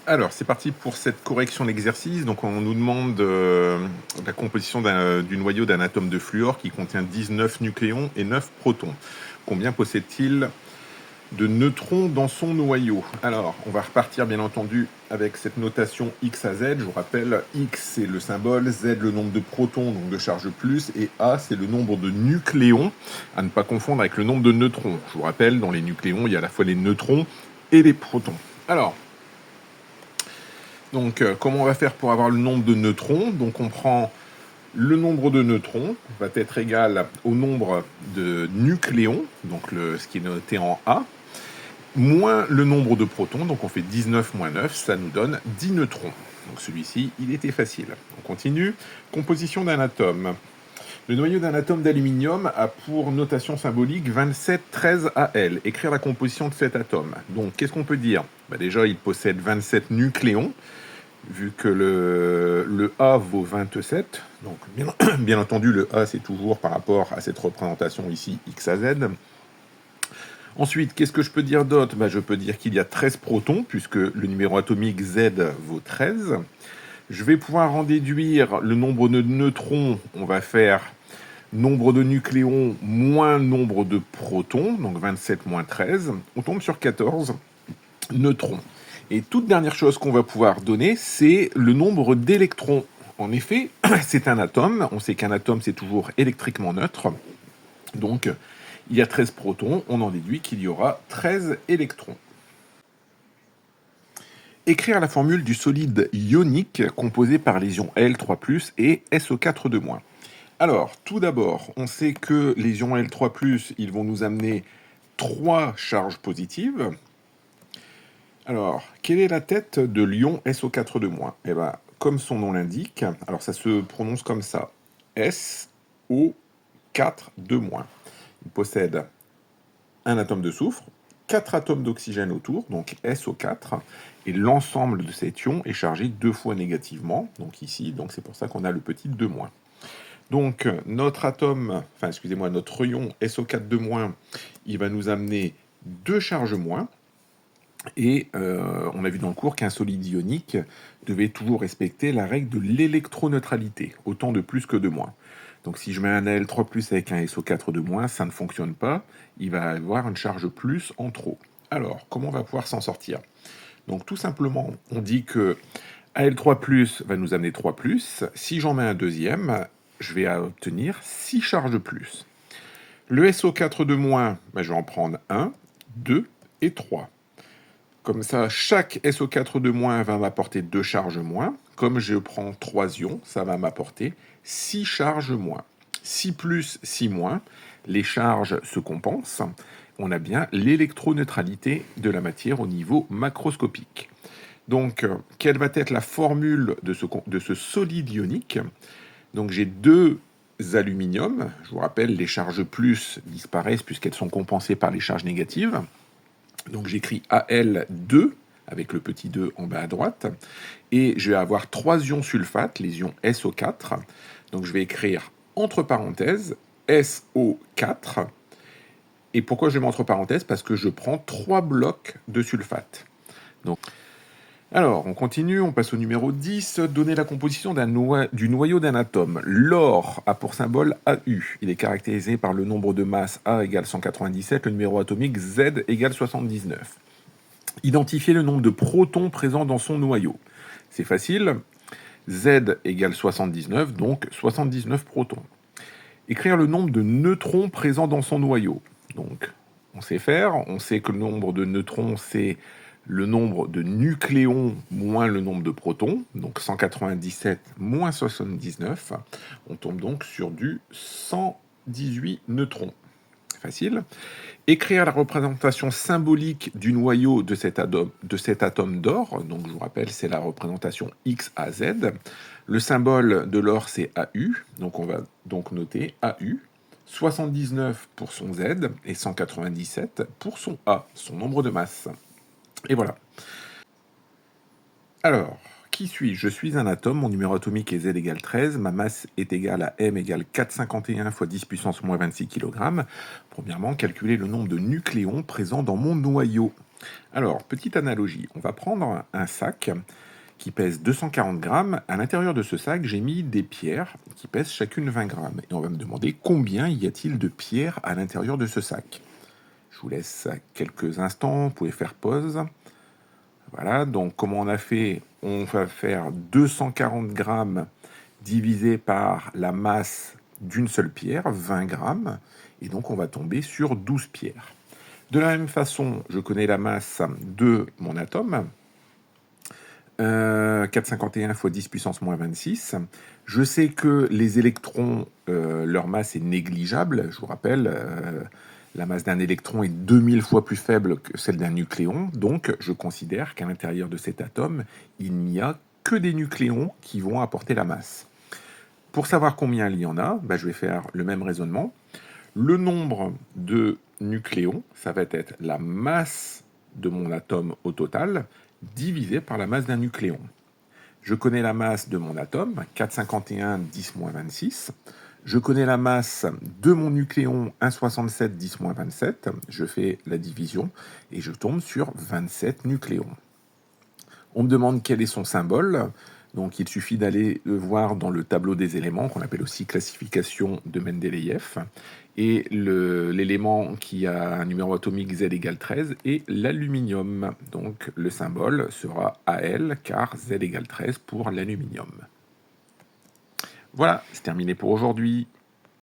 Alors, c'est parti pour cette correction d'exercice. Donc, on nous demande la composition du noyau d'un atome de fluor qui contient 19 nucléons et 9 protons. Combien possède-t-il de neutrons dans son noyau? Alors, on va repartir bien entendu avec cette notation X à Z. Je vous rappelle, X c'est le symbole, Z le nombre de protons, donc de charge plus, et A c'est le nombre de nucléons, à ne pas confondre avec le nombre de neutrons. Je vous rappelle, dans les nucléons, il y a à la fois les neutrons et les protons. Alors, donc, comment on va faire pour avoir le nombre de neutrons? Donc, on prend le nombre de neutrons, va être égal au nombre de nucléons, donc ce qui est noté en A, moins le nombre de protons, donc on fait 19 moins 9, ça nous donne 10 neutrons. Donc celui-ci, il était facile. On continue. Composition d'un atome. Le noyau d'un atome d'aluminium a pour notation symbolique 2713 Al. Écrire la composition de cet atome. Donc, qu'est-ce qu'on peut dire? Déjà, il possède 27 nucléons, vu que le A vaut 27. Donc, bien entendu, le A, c'est toujours par rapport à cette représentation ici, X à Z. Ensuite, qu'est-ce que je peux dire d'autre? Je peux dire qu'il y a 13 protons, puisque le numéro atomique Z vaut 13. Je vais pouvoir en déduire le nombre de neutrons. On va faire nombre de nucléons moins nombre de protons, donc 27 moins 13. On tombe sur 14 neutrons. Et toute dernière chose qu'on va pouvoir donner, c'est le nombre d'électrons. En effet, c'est un atome. On sait qu'un atome, c'est toujours électriquement neutre. Donc, il y a 13 protons. On en déduit qu'il y aura 13 électrons. Écrire la formule du solide ionique composé par les ions Al3+, et SO4-. Alors, tout d'abord, on sait que les ions Al3+, ils vont nous amener 3 charges positives. Alors, quelle est la tête de l'ion SO4-? Eh bien, comme son nom l'indique, alors ça se prononce comme ça, SO4-. Il possède un atome de soufre, 4 atomes d'oxygène autour, donc SO4, et l'ensemble de cet ion est chargé 2 fois négativement, donc ici, donc c'est pour ça qu'on a le petit 2-. Donc notre notre ion SO4-, il va nous amener 2 charges moins, et on a vu dans le cours qu'un solide ionique devait toujours respecter la règle de l'électroneutralité, autant de plus que de moins. Donc si je mets un Al3+ avec un SO4-, ça ne fonctionne pas, il va avoir une charge plus en trop. Alors, comment on va pouvoir s'en sortir? Donc tout simplement, on dit que Al3+ va nous amener 3+, si j'en mets un deuxième, je vais obtenir 6 charges plus. Le SO4-, je vais en prendre 1, 2 et 3. Comme ça, chaque SO4-, va m'apporter 2 charges moins. Comme je prends 3 ions, ça va m'apporter 6 charges moins. 6 plus, 6 moins, les charges se compensent. On a bien l'électroneutralité de la matière au niveau macroscopique. Donc, quelle va être la formule de ce solide ionique? Donc, j'ai 2 aluminium. Je vous rappelle, les charges plus disparaissent puisqu'elles sont compensées par les charges négatives. Donc j'écris Al2 avec le petit 2 en bas à droite. Et je vais avoir 3 ions sulfate, les ions SO4. Donc je vais écrire entre parenthèses SO4. Et pourquoi je les mets entre parenthèses? Parce que je prends 3 blocs de sulfate. Donc, alors, on continue, on passe au numéro 10. Donner la composition du noyau d'un atome. L'or a pour symbole AU. Il est caractérisé par le nombre de masse A égale 197, le numéro atomique Z égale 79. Identifier le nombre de protons présents dans son noyau. C'est facile. Z égale 79, donc 79 protons. Écrire le nombre de neutrons présents dans son noyau. Donc, on sait faire. On sait que le nombre de neutrons, c'est le nombre de nucléons moins le nombre de protons, donc 197 moins 79, on tombe donc sur du 118 neutrons. Facile. Écrire la représentation symbolique du noyau de cet atome d'or, donc je vous rappelle, c'est la représentation X à Z. Le symbole de l'or, c'est AU, donc on va donc noter AU, 79 pour son Z et 197 pour son A, son nombre de masse. Et voilà. Alors, qui suis-je? Je suis un atome, mon numéro atomique est Z égale 13, ma masse est égale à M égale 451 fois 10 puissance moins 26 kg. Premièrement, calculer le nombre de nucléons présents dans mon noyau. Alors, petite analogie, on va prendre un sac qui pèse 240 grammes. À l'intérieur de ce sac, j'ai mis des pierres qui pèsent chacune 20 grammes. Et on va me demander combien y a-t-il de pierres à l'intérieur de ce sac. Je vous laisse quelques instants, vous pouvez faire pause. Voilà, donc comment on a fait? On va faire 240 grammes divisé par la masse d'une seule pierre, 20 grammes, et donc on va tomber sur 12 pierres. De la même façon, je connais la masse de mon atome, 451 fois 10 puissance moins 26. Je sais que les électrons, leur masse est négligeable. Je vous rappelle, la masse d'un électron est 2000 fois plus faible que celle d'un nucléon. Donc, je considère qu'à l'intérieur de cet atome, il n'y a que des nucléons qui vont apporter la masse. Pour savoir combien il y en a, je vais faire le même raisonnement. Le nombre de nucléons, ça va être la masse de mon atome au total, divisé par la masse d'un nucléon. Je connais la masse de mon atome, 451 10-26. Je connais la masse de mon nucléon, 1,67 10-27. Je fais la division et je tombe sur 27 nucléons. On me demande quel est son symbole. Donc il suffit d'aller le voir dans le tableau des éléments, qu'on appelle aussi classification de Mendeleïev. Et l'élément qui a un numéro atomique Z égale 13 est l'aluminium. Donc le symbole sera Al, car Z égale 13 pour l'aluminium. Voilà, c'est terminé pour aujourd'hui.